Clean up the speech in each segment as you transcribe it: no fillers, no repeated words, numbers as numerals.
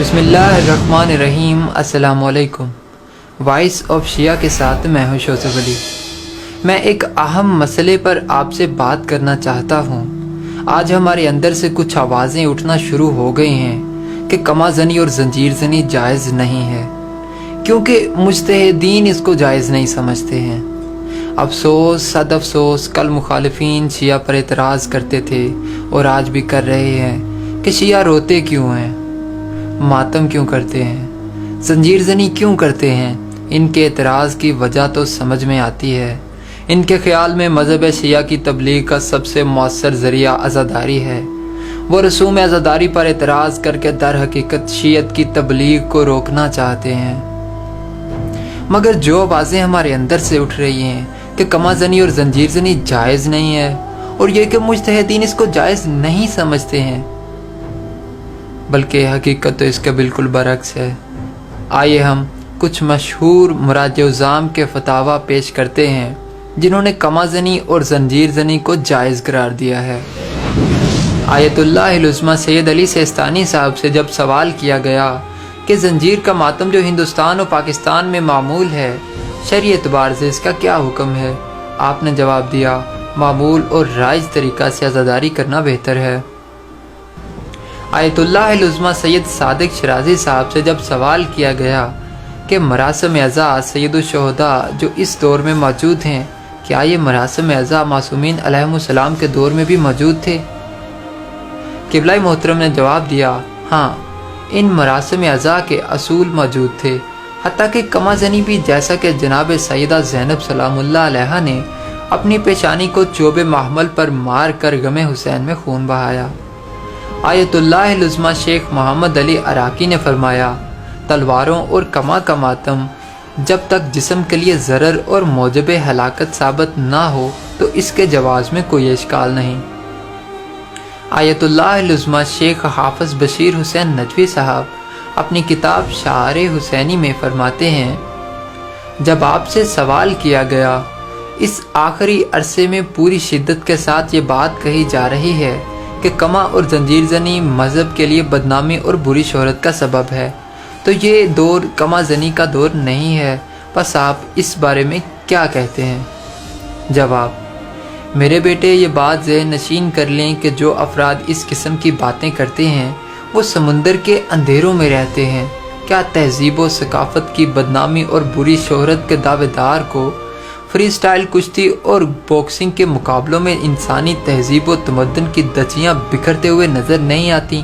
بسم اللہ الرحمن الرحیم۔ السلام علیکم۔ وائس آف شیعہ کے ساتھ میں ہوں یوسف علی۔ میں ایک اہم مسئلے پر آپ سے بات کرنا چاہتا ہوں۔ آج ہمارے اندر سے کچھ آوازیں اٹھنا شروع ہو گئی ہیں کہ کما زنی اور زنجیر زنی جائز نہیں ہے، کیونکہ مجتہدین اس کو جائز نہیں سمجھتے ہیں۔ افسوس، صد افسوس، کل مخالفین شیعہ پر اعتراض کرتے تھے اور آج بھی کر رہے ہیں کہ شیعہ روتے کیوں ہیں، ماتم کیوں کرتے ہیں، زنجیر زنی کیوں کرتے ہیں۔ ان کے اعتراض کی وجہ تو سمجھ میں آتی ہے۔ ان کے خیال میں مذہب شیعہ کی تبلیغ کا سب سے مؤثر ذریعہ عزاداری ہے۔ وہ رسوم عزاداری پر اعتراض کر کے در حقیقت شیعت کی تبلیغ کو روکنا چاہتے ہیں۔ مگر جو آوازیں ہمارے اندر سے اٹھ رہی ہیں کہ کما زنی اور زنجیر زنی جائز نہیں ہے، اور یہ کہ مجتہدین اس کو جائز نہیں سمجھتے ہیں، بلکہ حقیقت تو اس کا بالکل برعکس ہے۔ آئیے ہم کچھ مشہور مراجع عظام کے فتاویٰ پیش کرتے ہیں جنہوں نے کما زنی اور زنجیر زنی کو جائز قرار دیا ہے۔ آیت اللہ العظمیٰ سید علی سیستانی صاحب سے جب سوال کیا گیا کہ زنجیر کا ماتم جو ہندوستان اور پاکستان میں معمول ہے، شرعی اعتبار سے اس کا کیا حکم ہے، آپ نے جواب دیا، معمول اور رائج طریقہ سے عزاداری کرنا بہتر ہے۔ آیت اللہ العظمیٰ سید صادق شرازی صاحب سے جب سوال کیا گیا کہ مراسم عزا سید الشہداء جو اس دور میں موجود ہیں، کیا یہ مراسم عزا معصومین علیہم السلام کے دور میں بھی موجود تھے؟ قبلہ محترم نے جواب دیا، ہاں، ان مراسم عزا کے اصول موجود تھے، حتیٰ کہ کما زنی بھی، جیسا کہ جناب سیدہ زینب سلام اللہ علیہا نے اپنی پیشانی کو چوب محمل پر مار کر غم حسین میں خون بہایا۔ آیت اللہ العظمیٰ شیخ محمد علی عراقی نے فرمایا، تلواروں اور کما کا ماتم جب تک جسم کے لیے ضرر اور موجب ہلاکت ثابت نہ ہو تو اس کے جواز میں کوئی اشکال نہیں۔ آیت اللہ العظمیٰ شیخ حافظ بشیر حسین نجوی صاحب اپنی کتاب شعار حسینی میں فرماتے ہیں، جب آپ سے سوال کیا گیا، اس آخری عرصے میں پوری شدت کے ساتھ یہ بات کہی جا رہی ہے کہ کما اور زنجیر زنی مذہب کے لیے بدنامی اور بری شہرت کا سبب ہے، تو یہ دور کما زنی کا دور نہیں ہے، بس آپ اس بارے میں کیا کہتے ہیں؟ جواب، میرے بیٹے، یہ بات ذہن نشین کر لیں کہ جو افراد اس قسم کی باتیں کرتے ہیں وہ سمندر کے اندھیروں میں رہتے ہیں۔ کیا تہذیب و ثقافت کی بدنامی اور بری شہرت کے دعوے دار کو فری سٹائل کشتی اور باکسنگ کے مقابلوں میں انسانی تہذیب و تمدن کی دھجیاں بکھرتے ہوئے نظر نہیں آتی؟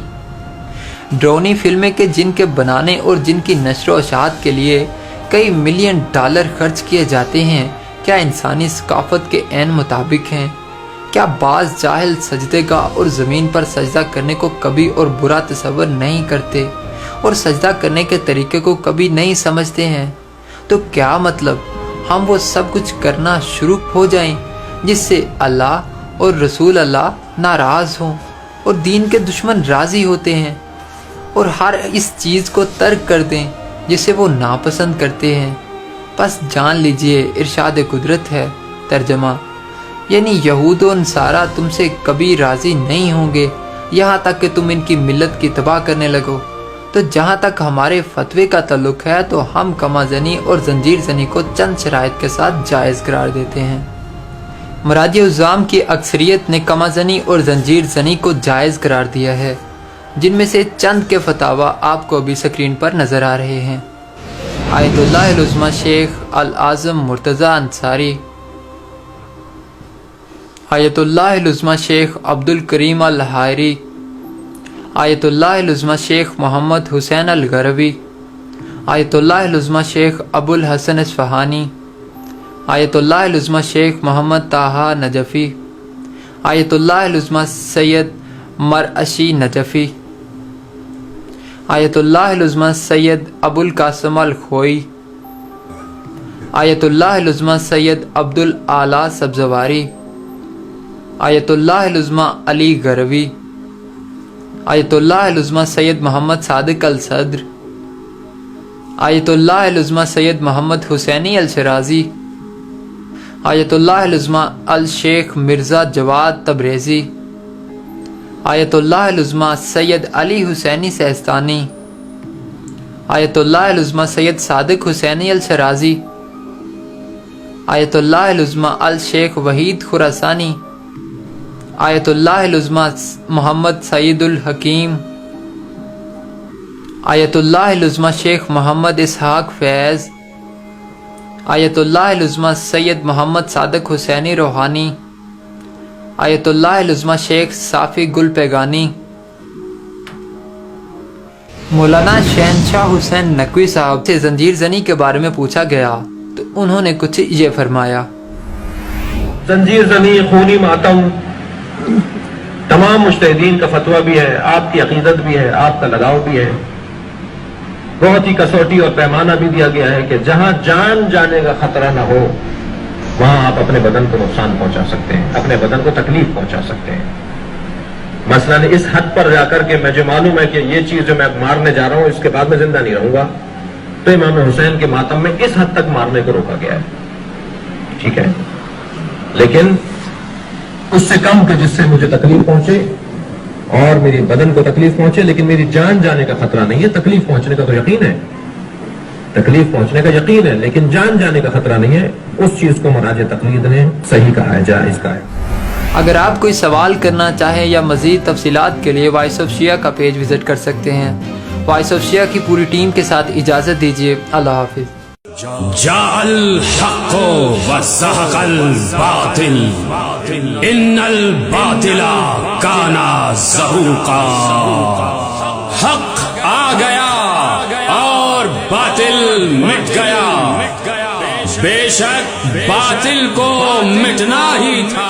ڈرونی فلمیں کہ جن کے بنانے اور جن کی نشر و اشاعت کے لیے کئی ملین ڈالر خرچ کیے جاتے ہیں، کیا انسانی ثقافت کے عین مطابق ہیں؟ کیا بعض جاہل سجدے گاہ اور زمین پر سجدہ کرنے کو کبھی اور برا تصور نہیں کرتے اور سجدہ کرنے کے طریقے کو کبھی نہیں سمجھتے ہیں؟ تو کیا مطلب ہم وہ سب کچھ کرنا شروع ہو جائیں جس سے اللہ اور رسول اللہ ناراض ہوں اور دین کے دشمن راضی ہوتے ہیں، اور ہر اس چیز کو ترک کر دیں جسے وہ ناپسند کرتے ہیں؟ بس جان لیجئے ارشاد قدرت ہے۔ ترجمہ، یعنی یہود و نصارہ تم سے کبھی راضی نہیں ہوں گے یہاں تک کہ تم ان کی ملت کی تباہ کرنے لگو۔ تو جہاں تک ہمارے فتوے کا تعلق ہے تو ہم کما زنی اور زنجیر زنی کو چند شرائط کے ساتھ جائز قرار دیتے ہیں۔ مراجع عظام کی اکثریت نے کما زنی اور زنجیر زنی کو جائز قرار دیا ہے، جن میں سے چند کے فتاویٰ آپ کو ابھی سکرین پر نظر آ رہے ہیں۔ آیت اللہ العظمیٰ شیخ العظم مرتضی انصاری، آیت اللہ العظمیٰ شیخ عبد الکریم الحائری، آیت اللہ العظمیٰ شیخ محمد حسین الغروی، آیت اللہ العظمیٰ شیخ ابو الحسن اصفہانی، آیت اللہ العظمیٰ شیخ محمد طٰہٰ نجفی، آیت اللہ العظمیٰ سید مرعشی نجفی، آیت اللہ العظمیٰ سید ابو القاسم الخوئی، آیت اللہ العظمیٰ سید عبد الاعلیٰ سبزواری، آیت اللہ العظمیٰ علی غروی، آیت اللہ العظمیٰ سید محمد صادق الصدر، آیت اللہ العظمیٰ سید محمد حسینی الشرازی، آیت اللہ العظمیٰ الشیخ مرزا جواد تبریزی، آیت اللہ العظمیٰ سید علی حسینی سیستانی، آیت اللہ العظمہ سید صادق حسینی الشرازی، آیت اللہ العظمہ الشیخ وحید خراسانی، آیت اللہ العظمہ محمد سعید الحکیم، آیت اللہ العظمہ شیخ محمد اسحاق فیض، آیت اللہ العظمہ سید محمد صادق حسینی روحانی، آیت اللہ العظمہ شیخ صافی گل پیگانی۔ مولانا شہنشاہ حسین نقوی صاحب سے زنجیر زنی کے بارے میں پوچھا گیا تو انہوں نے کچھ یہ فرمایا۔ زنجیر زنی خونی ماتم تمام مجتہدین کا فتویٰ بھی ہے، آپ کی عقیدت بھی ہے، آپ کا لگاؤ بھی ہے۔ بہت ہی کسوٹی اور پیمانہ بھی دیا گیا ہے کہ جہاں جان جانے کا خطرہ نہ ہو وہاں آپ اپنے بدن کو نقصان پہنچا سکتے ہیں، اپنے بدن کو تکلیف پہنچا سکتے ہیں۔ مثلاً اس حد پر جا کر کے مجھے معلوم ہے کہ یہ چیز جو میں اب مارنے جا رہا ہوں اس کے بعد میں زندہ نہیں رہوں گا، تو امام حسین کے ماتم میں اس حد تک مارنے کو روکا گیا ہے، ٹھیک ہے، لیکن اس سے کم کہ جس سے مجھے تکلیف پہنچے اور میری بدن کو تکلیف پہنچے، لیکن میری جان جانے کا خطرہ نہیں ہے۔ تکلیف پہنچنے کا تو یقین ہے، تکلیف پہنچنے کا یقین ہے، لیکن جان جانے کا خطرہ نہیں ہے۔ اس چیز کو مراجع تقلید نے صحیح کہا ہے، جائز کہا ہے۔ اگر آپ کوئی سوال کرنا چاہیں یا مزید تفصیلات کے لیے وائس آف شیعہ کا پیج وزٹ کر سکتے ہیں۔ وائس آف شیعہ کی پوری ٹیم کے ساتھ اجازت دیجیے، اللہ حافظ۔ جاء الحق وزهق الباطل ان الباطل كان زهوقا۔ حق آ گیا اور باطل مٹ گیا، بے شک باطل کو مٹنا ہی تھا۔